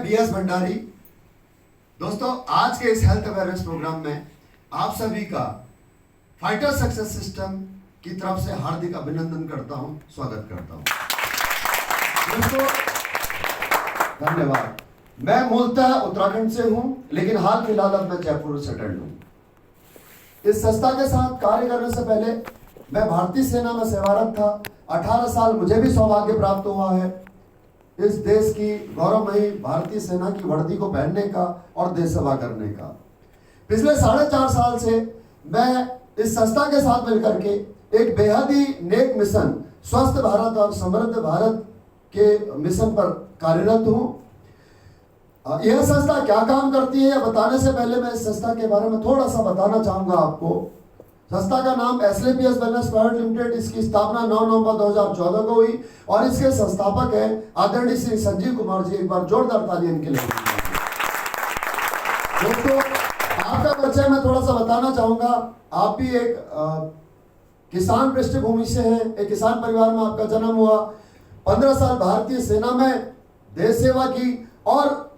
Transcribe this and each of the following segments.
BS Bhandari. दोस्तों, आज के इस हेल्थ अवेयरनेस प्रोग्राम में आप सभी का फाइटर सक्सेस सिस्टम की तरफ से हार्दिक अभिनंदन करता हूं, स्वागत करता हूं। दोस्तों, धन्यवाद। मैं मूलतः उत्तराखंड से हूं, लेकिन हाल फिलहाल अब मैं जयपुर सेटल्ड हूं। इस संस्था के साथ कार्य करने से पहले मैं भारतीय सेना में सेवारत था। 18 साल मुझे भी सौभाग्य प्राप्त हुआ है इस देश की गौरवमयी भारतीय सेना की वर्दी को पहनने का और देश सेवा करने का। पिछले 4.5 साल से मैं इस संस्था के साथ मिलकर के एक बेहद ही नेक मिशन, स्वस्थ भारत और समृद्ध भारत के मिशन पर कार्यरत हूं। यह संस्था क्या काम करती है यह बताने से पहले मैं इस संस्था के बारे में थोड़ा सा बताना चाहूंगा आपको। संस्था का नाम एसलेपीएस वेलनेस प्राइवेट लिमिटेड, इसकी स्थापना 9 नवंबर 2014 को हुई और इसके संस्थापक हैं आदरणीय श्री संजीव कुमार जी। एक बार जोरदार ताली इनके लिए। दोस्तों, आपका परिचय मैं थोड़ा सा बताना चाहूंगा। आप भी एक किसान पृष्ठभूमि से हैं, एक किसान परिवार में आपका जन्म हुआ। 15 साल भारतीय सेना में देश सेवा की और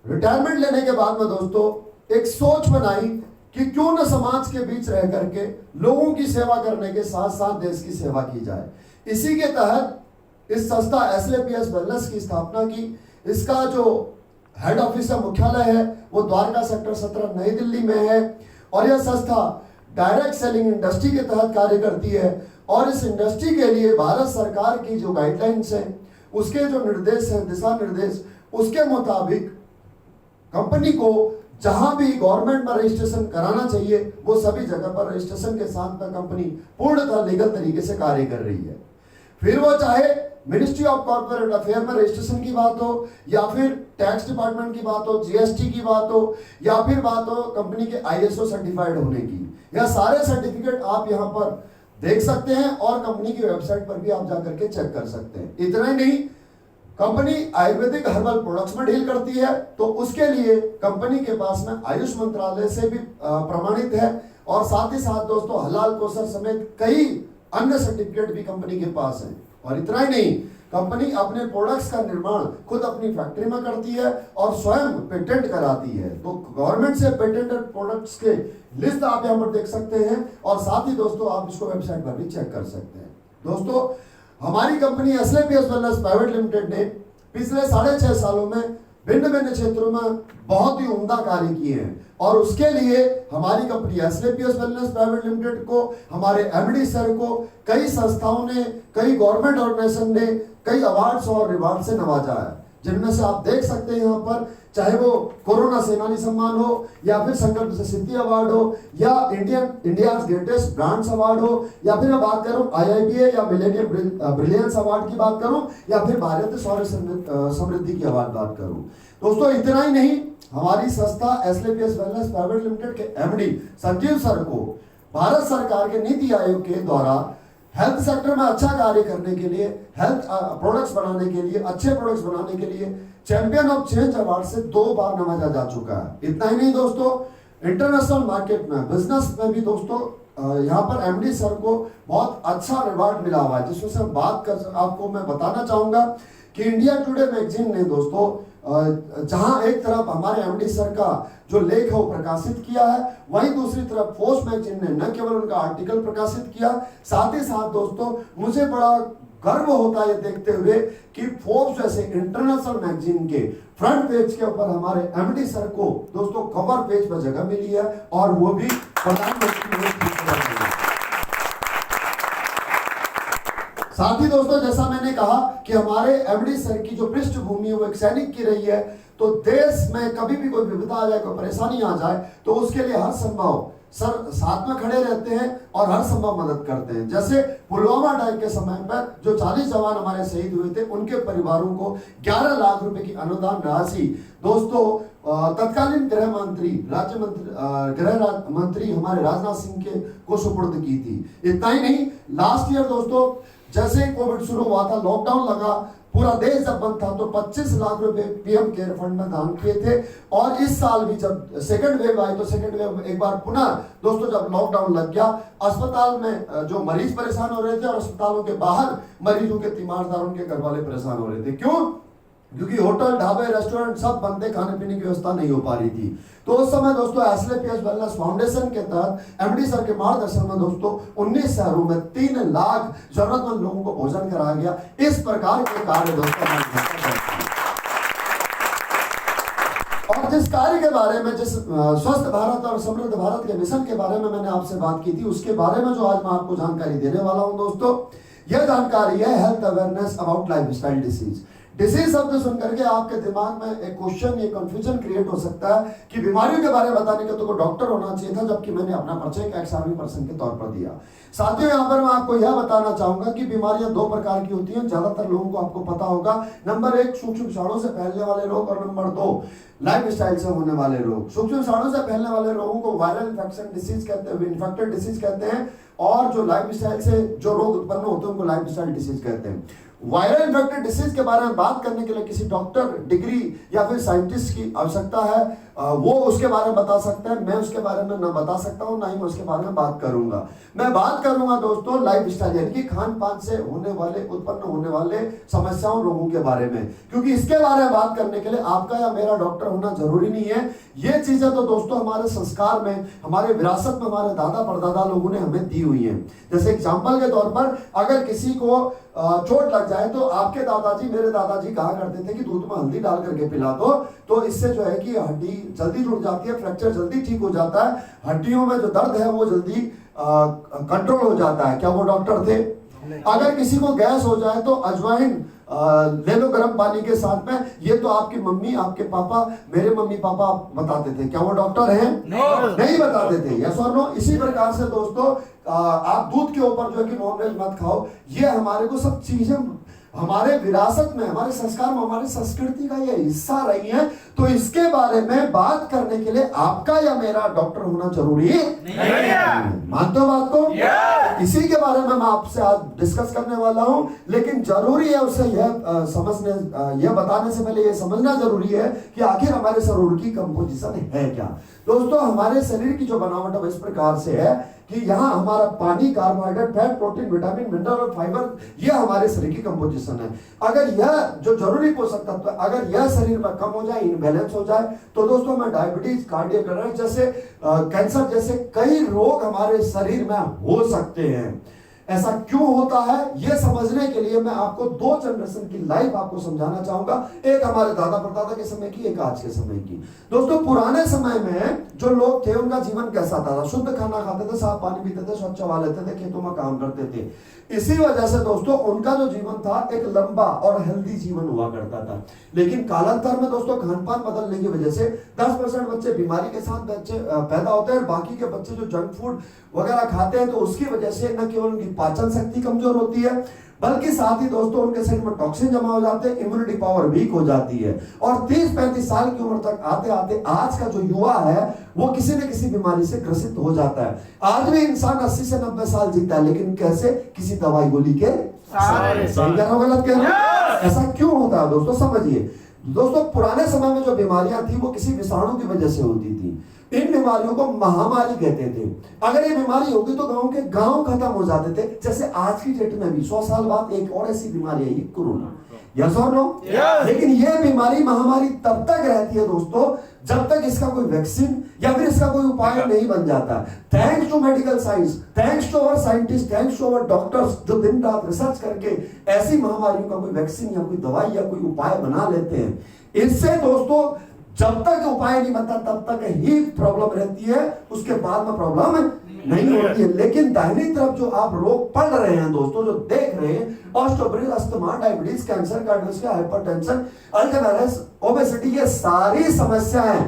रिटायरमेंट लेने के बाद में दोस्तों एक सोच बनाई कि क्यों न समाज के बीच रह करके लोगों की सेवा करने के साथ साथ देश की सेवा की जाए। इसी के तहत इस संस्था एसलेपीएस वेलनेस की स्थापना की। इसका जो हेड ऑफिस है, मुख्यालय है, वो द्वारका सेक्टर 17 नई दिल्ली में है। और यह संस्था डायरेक्ट सेलिंग इंडस्ट्री के तहत कार्य करती है और इस इंडस्ट्री के लिए भारत सरकार की जो गाइडलाइंस हैं, उसके जो निर्देश हैं, दिशा निर्देश, उसके मुताबिक कंपनी को जहां भी गवर्नमेंट में रजिस्ट्रेशन कराना चाहिए वो सभी जगह पर रजिस्ट्रेशन के साथ में कंपनी पूर्णतः लीगल तरीके से कार्य कर रही है। फिर वो चाहे मिनिस्ट्री ऑफ कॉर्पोरेट अफेयर में रजिस्ट्रेशन की बात हो, या फिर टैक्स डिपार्टमेंट की बात हो, जीएसटी की बात हो, या फिर बात हो कंपनी के आईएसओ सर्टिफाइड होने की। यह सारे सर्टिफिकेट आप यहाँ पर देख सकते हैं और कंपनी की वेबसाइट पर भी आप जाकर के चेक कर सकते हैं। इतना ही नहीं, कंपनी आयुर्वेदिक हर्बल प्रोडक्ट्स में डील करती है, तो उसके लिए कंपनी के पास में आयुष मंत्रालय से भी प्रमाणित है और साथ ही साथ दोस्तों हलाल कोसर समेत कई अन्य सर्टिफिकेट भी कंपनी के पास हैं। और इतना ही नहीं, कंपनी अपने प्रोडक्ट्स का निर्माण खुद अपनी फैक्ट्री में करती है और स्वयं पेटेंट कराती है। तो गवर्नमेंट से पेटेंटेड प्रोडक्ट्स के लिस्ट आप यहाँ पर देख सकते हैं और साथ ही दोस्तों आप इसको वेबसाइट पर भी चेक कर सकते हैं। दोस्तों, हमारी कंपनी एसलेपीएस वेलनेस प्राइवेट लिमिटेड ने पिछले 6.5 सालों में भिन्न भिन्न क्षेत्रों में बहुत ही उम्दा कार्य किए हैं और उसके लिए हमारी कंपनी एसलेपीएस वेलनेस प्राइवेट लिमिटेड को, हमारे एमडी सर को कई संस्थाओं ने, कई गवर्नमेंट ऑर्गेनाइजेशन ने कई अवार्ड्स और रिवार्ड से नवाजा है, जिनमें से आप देख सकते हैं यहाँ पर, चाहे वो कोरोना सेनानी सम्मान हो, या फिर संकल्प से सिद्धि अवार्ड हो, या इंडिया ग्रेटेस्ट ब्रांड्स अवार्ड हो, या फिर मैं बात करूं IIBA या मिलेनियम ब्रिलियंस अवार्ड की बात करूं, या फिर भारतीय सौर समृद्धि की अवार्ड बात करूं। दोस्तों, इतना ही नहीं, हमारी संस्था एसलेपीएस वेलनेस प्राइवेट लिमिटेड के एमडी संजीव सर को भारत सरकार के नीति आयोग के द्वारा हेल्थ सेक्टर में अच्छा कार्य करने के लिए, हेल्थ प्रोडक्ट्स बनाने के लिए, अच्छे प्रोडक्ट्स बनाने के लिए चैंपियन ऑफ चेंज अवार्ड से 2 बार नवाजा जा चुका है। इतना ही नहीं दोस्तों, इंटरनेशनल मार्केट में, बिजनेस में भी दोस्तों यहाँ पर एमडी सर को बहुत अच्छा रिवार्ड मिला हुआ है, जिसमें से बात कर आपको मैं बताना चाहूंगा कि इंडिया टुडे मैगजीन ने दोस्तों जहां एक तरफ हमारे एमडी सर का जो लेख है वो प्रकाशित किया है, वहीं दूसरी तरफ फोर्स मैगजीन ने न केवल उनका आर्टिकल प्रकाशित किया, साथ ही साथ दोस्तों मुझे बड़ा गर्व होता है देखते हुए कि फोर्ब्स जैसे इंटरनेशनल मैगजीन के फ्रंट पेज के ऊपर हमारे एमडी सर को दोस्तों कवर पेज पर जगह मिली है और वो भी प्रधानमंत्री। साथ ही दोस्तों, जैसा मैंने कहा कि हमारे एमडी सर की जो पृष्ठभूमि है वो एक सैनिक की रही है, तो देश में कभी भी कोई विपदा आ जाए, कोई परेशानी आ जाए, तो उसके लिए हर संभव सर साथ में खड़े रहते हैं और हर संभव मदद करते हैं। जैसे पुलवामा अटैक के समय पर जो 40 जवान हमारे शहीद हुए थे, उनके परिवारों को 11 लाख रुपए की अनुदान राशि दोस्तों तत्कालीन गृह मंत्री हमारे राजनाथ सिंह के को सुपुर्द की थी। इतना ही नहीं, लास्ट ईयर दोस्तों जैसे कोविड शुरू हुआ था, लॉकडाउन लगा, पूरा देश जब बंद था, तो 25 लाख रुपए पीएम केयर फंड में दान किए थे। और इस साल भी जब सेकंड वेव आई, तो सेकंड वेव एक बार पुनः दोस्तों जब लॉकडाउन लग गया, अस्पताल में जो मरीज परेशान हो रहे थे और अस्पतालों के बाहर मरीजों के तीमारदार, उनके घर वाले परेशान हो रहे थे। क्यों? क्योंकि होटल, ढाबे, रेस्टोरेंट सब बंद थे, खाने पीने की व्यवस्था नहीं हो पा रही थी। तो उस समय दोस्तों एसएलपीएस वेलनेस फाउंडेशन के तहत एमडी सर के मार्गदर्शन में दोस्तों 19 शहरों में 3 लाख जरूरतमंद लोगों को भोजन कराया गया। इस प्रकार के कार्य दोस्तों, और जिस कार्य के बारे में, जिस स्वस्थ भारत और समृद्ध भारत के मिशन के बारे में मैंने आपसे बात की थी, उसके बारे में जो आज मैं आपको जानकारी देने वाला हूं दोस्तों, यह जानकारी है health awareness about lifestyle disease. Disease शब्द सुनकर के आपके दिमाग में एक क्वेश्चन, ये कंफ्यूजन क्रिएट हो सकता है कि बीमारियों के बारे में बताने के तो डॉक्टर होना चाहिए था, जबकि मैंने अपना परिचय एक एक्स आर्मी पर्सन के तौर पर दिया। साथियों, यहाँ पर मैं आपको यह बताना चाहूंगा कि बीमारियां 2 प्रकार की होती हैं, ज्यादातर लोगों को आपको पता होगा। नंबर 1 सूक्ष्म विषाणु से फैलने वाले रोग, और नंबर 2 लाइफ स्टाइल से होने वाले रोग। सूक्ष्म विषाणु से फैलने वाले रोगों को वायरल इन्फेक्शन डिसीज कहते हैं, इन्फेक्टेड डिसीज कहते हैं, और जो लाइफ स्टाइल से जो रोग उत्पन्न होते हैं उनको लाइफ स्टाइल डिसीज कहते हैं। वायरल इन्फेक्टेड डिसीज के बारे में बात करने के लिए किसी डॉक्टर, डिग्री या फिर साइंटिस्ट की आवश्यकता है। वो उसके बारे में बता सकते हैं, मैं उसके बारे में ना बता सकता हूं, ना ही मैं उसके बारे में बात करूंगा। मैं बात करूंगा दोस्तों लाइफ स्टाइल, यानी कि खान पान से होने वाले, उत्पन्न होने वाले समस्याओं, रोगों के बारे में, क्योंकि इसके बारे में बात करने के लिए आपका या मेरा डॉक्टर होना जरूरी नहीं है। ये चीजें तो दोस्तों हमारे संस्कार में, हमारे विरासत में हमारे दादा परदादा लोगों ने हमें दी हुई है। जैसे एग्जाम्पल के तौर पर, अगर किसी को चोट लग जाए तो आपके दादाजी, मेरे दादाजी कहा करते थे कि दूध में हल्दी डाल करके पिला दो, तो इससे जो है कि हड्डी जल्दी जुड़ जाती है, फ्रैक्चर जल्दी ठीक हो जाता है, हड्डियों में जो दर्द है वो जल्दी कंट्रोल हो जाता है। क्या वो डॉक्टर थे? अगर किसी को गैस हो जाए तो अजवाइन ले लो गर्म पानी के साथ में, ये तो आपकी मम्मी, आपके पापा, मेरे मम्मी पापा बताते थे। क्या वो डॉक्टर हैं? नहीं बताते थे। यस और नो? इसी प्रकार से दोस्तों आप दूध के ऊपर जो है कि नॉनवेज मत खाओ, ये हमारे को सब चीजें हमारे विरासत में, हमारे संस्कार में, हमारी संस्कृति का ये हिस्सा रही है। तो इसके बारे में बात करने के लिए आपका या मेरा डॉक्टर होना जरूरी नहीं है। मानते हो बात को? इसी के बारे में मैं आपसे आज डिस्कस करने वाला हूं, लेकिन जरूरी है उसे यह समझने, यह बताने से पहले यह समझना जरूरी है कि आखिर हमारे शरीर की कंपोजिशन है क्या। दोस्तों, हमारे शरीर की जो बनावट है इस प्रकार से है कि यहाँ हमारा पानी, carbohydrate, fat, protein, vitamin, mineral और फाइबर, यह हमारे शरीर की कंपोजिशन है। अगर यह जो जरूरी पोषक तत्व, अगर यह शरीर में कम हो जाए, इनबैलेंस हो जाए, तो दोस्तों हमें डायबिटीज, कार्डियक अरेस्ट जैसे, कैंसर जैसे कई रोग हमारे शरीर में हो सकते हैं। ऐसा क्यों होता है, यह समझने के लिए मैं आपको 2 जनरेशन की लाइफ आपको समझाना चाहूंगा। एक हमारे दादा परदादा के समय की, एक आज के समय की। दोस्तों, पुराने समय में जो लोग थे उनका जीवन कैसा था? शुद्ध खाना खाते थे, साफ पानी पीते थे, स्वच्छ हवा लेते थे, खेतों में काम करते थे। इसी वजह से दोस्तों उनका जो जीवन था एक लंबा और हेल्दी जीवन हुआ करता था। लेकिन कालांतर में दोस्तों खान पान बदलने की वजह से 10% बच्चे बीमारी के साथ बच्चे पैदा होते हैं, और बाकी के बच्चे जो जंक फूड वगैरह खाते हैं, तो उसकी वजह से न केवल उनकी पाचन शक्ति कमजोर होती है, बल्कि साथ ही दोस्तों उनके शरीर में टॉक्सिन जमा हो जाते हैं, इम्यूनिटी पावर वीक हो जाती है, और 30-35 साल की उम्र तक आते आते आज का जो युवा है वो किसी न किसी बीमारी से ग्रसित हो जाता है। आज भी इंसान 80 से 90 साल जीता है, लेकिन कैसे? किसी दवाई गोली के सही कह रहा हूं, गलत कह रहा हूं? ऐसा क्यों होता है दोस्तों? समझिए दोस्तों, पुराने समय में जो बीमारियां थी वो किसी विषाणु की वजह से होती थी। इन बीमारियों को महामारी कहते थे। अगर ये बीमारी होगी तो गांव के गांव खत्म हो जाते थे। जैसे आज की डेट में भी 100 साल बाद एक और ऐसी बीमारी आई, कोरोना। यस और नो? लेकिन ये बीमारी, महामारी तब तक रहती है दोस्तों जब तक इसका कोई वैक्सीन या फिर इसका कोई उपाय नहीं बन जाता। Thanks to medical science, thanks to our scientist, thanks to our doctors, जो दिन रात रिसर्च करके ऐसी महामारियों का कोई वैक्सीन या कोई दवाई या कोई उपाय बना लेते हैं। इससे दोस्तों जब तक उपाय नहीं बनता तब तक ही प्रॉब्लम रहती है, उसके बाद में प्रॉब्लम नहीं होती है। लेकिन दाहिनी तरफ जो आप रोग पढ़ रहे हैं दोस्तों, जो देख रहे हैं, osteoporosis, asthma, diabetes, cancer, cardiovascular, hypertension, Alzheimer's, obesity, ये सारी समस्याएं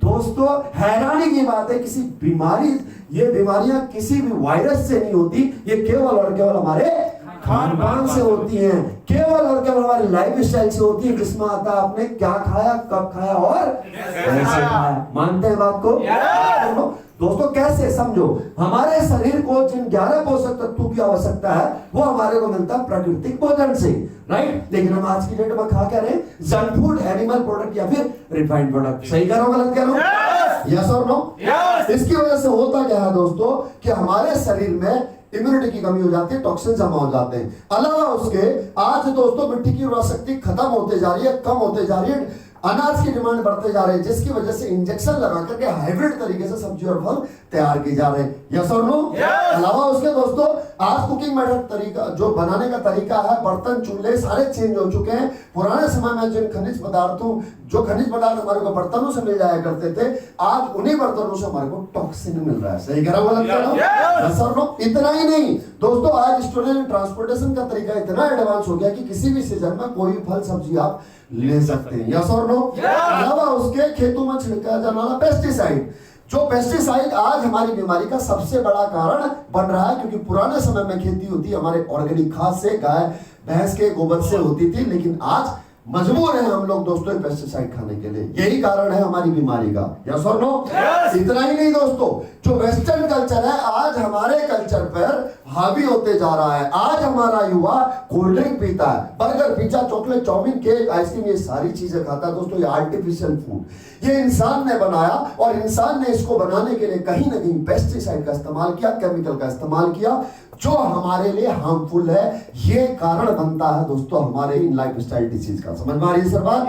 दोस्तों हैरानी की बात है, किसी बीमारी, ये बीमारियां किसी भी वायरस से नहीं होती, ये केवल और केवल हमारे खान पान से होती हैं, केवल और केवल हमारी लाइफ स्टाइल से होती है, जिसमें आता है आपने क्या खाया, कब खाया और कैसे खाया। मानते हैं बात को? दोस्तों कैसे? समझो, हमारे शरीर को जिन 11 पोषक तत्वों की आवश्यकता है वो हमारे को मिलता है प्राकृतिक भोजन से, राइट? लेकिन हम आज की डेट में खा क्या रहे? जंक फूड, एनिमल प्रोडक्ट या फिर रिफाइंड प्रोडक्ट। सही कह रहा हूं, गलत कह रहा हूं? यस और नो? इसकी वजह से होता क्या है दोस्तों कि हमारे शरीर में इम्यूनिटी की कमी हो जाती है, टॉक्सिन जमा हो जाते हैं। अलावा उसके आज दोस्तों मिट्टी की उर्वरा शक्ति खत्म होते जा रही है, कम होते जा रही है, अनाज की डिमांड बढ़ते जा रहे हैं, जिसकी वजह से इंजेक्शन लगा करके हाइब्रिड तरीके से सब्जी और फल तैयार की जा रहे हैं। यस और नो? अलावा उसके दोस्तों आज कुकिंग मेथड तरीका जो बनाने का तरीका है, बर्तन चूल्हे सारे चेंज हो चुके हैं। पुराने समय में जिन खनिज पदार्थों जो खनिज पदार्थ हमारे को बर्तनों से मिल जाया करते थे, आज उन्हीं बर्तनों से हमारे को टॉक्सिन मिल रहा है। सही कह रहा हूं? यस और नो? इतना ही नहीं दोस्तों, आज स्टोरेज एंड ट्रांसपोर्टेशन का तरीका इतना एडवांस हो गया कि किसी भी सीजन में कोई फल सब्जी आप ले सकते हैं। यस और नो? अलावा उसके खेतों में छिड़का जाने वाला पेस्टिसाइड, जो पेस्टिसाइड आज हमारी बीमारी का सबसे बड़ा कारण बन रहा है, क्योंकि पुराने समय में खेती होती हमारे ऑर्गेनिक खाद से, गाय भैंस के गोबर से होती थी, लेकिन आज मजबूर हैं हम लोग दोस्तों पेस्टिसाइड खाने के लिए। यही कारण है हमारी बीमारी का। यस और नो? इतना ही नहीं दोस्तों, जो वेस्टर्न कल्चर है आज हमारे कल्चर पर हावी होते जा रहा है। आज हमारा युवा कोल्ड ड्रिंक पीता है, burger, pizza, chocolate, chow mein, cake, ice cream, ये सारी चीजें खाता है दोस्तों। ये आर्टिफिशियल फूड ये इंसान ने बनाया, और इंसान ने इसको बनाने के लिए कहीं ना कहीं पेस्टिसाइड का इस्तेमाल किया, केमिकल का इस्तेमाल किया, जो हमारे लिए हार्मफुल है। ये कारण बनता है दोस्तों हमारे इन लाइफस्टाइल डिसीज का। समझ में आ रही है सर बात?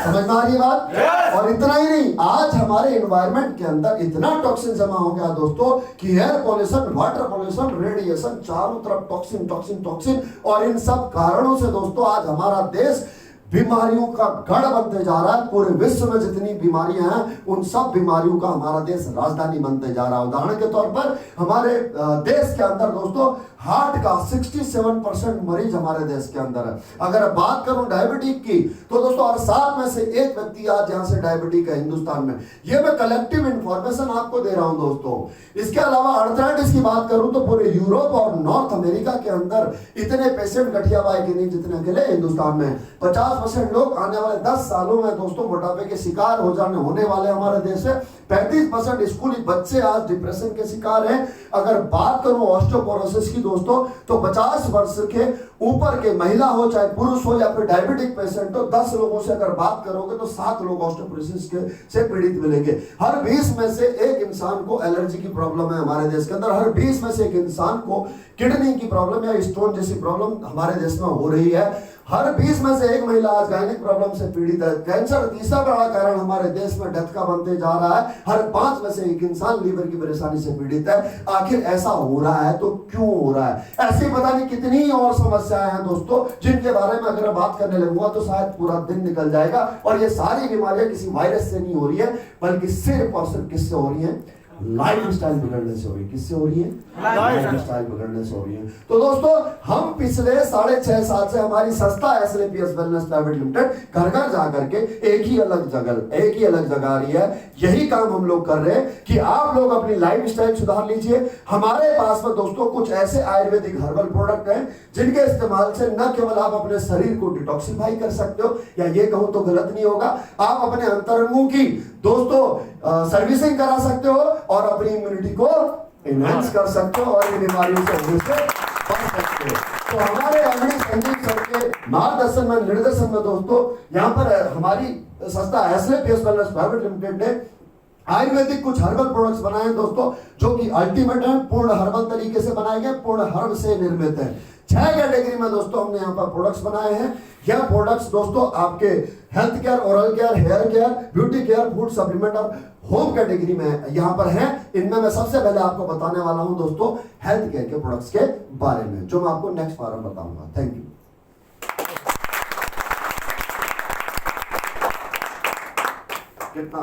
समझ में आ रही है बात? और इतना ही नहीं, आज हमारे एनवायरनमेंट के अंदर इतना टॉक्सिन जमा हो गया दोस्तों कि air pollution, water pollution, radiation, चारों तरफ टॉक्सिन टॉक्सिन टॉक्सिन। और इन सब कारणों से दोस्तों आज हमारा देश बीमारियों का गढ़ बनते जा रहा है। पूरे विश्व में जितनी बीमारियां हैं उन सब बीमारियों का हमारा देश राजधानी बनते जा रहा है। उदाहरण के तौर पर हमारे देश के अंदर दोस्तों हार्ट का 67% मरीज हमारे देश के अंदर है। अगर बात करूं डायबिटीज की, तो दोस्तों हर 7 में से एक व्यक्ति आज यहां से डायबिटीज है हिंदुस्तान में। ये मैं कलेक्टिव इंफॉर्मेशन आपको दे रहा हूं दोस्तों। इसके अलावा अर्थराइटिस की बात करूं तो पूरे यूरोप और नॉर्थ अमेरिका के अंदर इतने पेशेंट गठिया बाई के नहीं जितने अकेले हिंदुस्तान में। 50% लोग आने वाले 10 सालों में दोस्तों मोटापे के शिकार होने वाले हमारे देश से। 35% स्कूली बच्चे आज डिप्रेशन के शिकार हैं। अगर बात करूं ऑस्टियोपोरोसिस की दोस्तों, तो 50 वर्ष के ऊपर के महिला हो चाहे पुरुष हो या फिर डायबिटिक पेशेंट हो, 10 लोगों से अगर बात करोगे तो 7 लोग ऑस्टियोपोरोसिस से पीड़ित मिलेंगे। हर 20 में से एक इंसान को एलर्जी की प्रॉब्लम है हमारे देश के अंदर। हर 20 में से एक इंसान को किडनी की प्रॉब्लम या स्टोन जैसी प्रॉब्लम हमारे देश में हो रही है। हर 20 में से एक महिला आज गायनिक प्रॉब्लम से पीड़ित है। कैंसर तीसरा बड़ा कारण हमारे देश में डेथ का बनते जा रहा है। हर 5 में से एक इंसान लीवर की परेशानी से पीड़ित है। आखिर ऐसा हो रहा है तो क्यों हो रहा है? ऐसी पता नहीं कितनी और समस्याएं हैं दोस्तों, जिनके बारे में अगर बात करने लगूंगा तो शायद पूरा दिन निकल जाएगा। और ये सारी बीमारियां किसी वायरस से नहीं हो रही है, बल्कि सिर्फ और सिर्फ किससे हो रही है? लाइफ स्टाइल बिगड़ने से हो रही है। किससे हो रही है? लाइफ स्टाइल बिगड़ने से हो रही है। तो दोस्तों हम पिछले 6.5 साल से हमारी संस्था SLAPS वेलनेस प्राइवेट लिमिटेड घर घर जाकर के एक ही अलग जगह आ रही है। यही काम हम लोग कर रहे हैं कि आप लोग अपनी लाइफ स्टाइल सुधार लीजिए। हमारे पास में दोस्तों कुछ ऐसे आयुर्वेदिक हर्बल प्रोडक्ट हैं जिनके इस्तेमाल से न केवल आप अपने शरीर को डिटॉक्सिफाई कर सकते हो, या ये कहूं तो गलत नहीं होगा, आप अपने अंतरंगों की दोस्तों सर्विसिंग करा सकते हो और अपनी इम्यूनिटी को एनहांस कर सकते हो और इन बीमारियों से बच सकते हो। तो हमारे अग्रणी संजीव सर के मार्गदर्शन में, निर्देशन में दोस्तों यहाँ पर हमारी संस्था SLAPS वेलनेस प्राइवेट लिमिटेड ने आयुर्वेदिक कुछ हर्बल प्रोडक्ट्स बनाए हैं दोस्तों, जो कि अल्टीमेट है, पूर्ण हर्बल तरीके से बनाए गए, पूर्ण हर्ब से निर्मित है। 6 कैटेगरी में दोस्तों हमने यहाँ पर प्रोडक्ट्स बनाए हैं। यह प्रोडक्ट्स दोस्तों आपके health care, oral care, hair care, beauty care, food supplement और होम कैटेगरी में यहाँ पर हैं। इनमें मैं सबसे पहले आपको बताने वाला हूं दोस्तों हेल्थ केयर के प्रोडक्ट्स के बारे में, जो मैं आपको नेक्स्ट बार में बताऊंगा। Thank you. कितना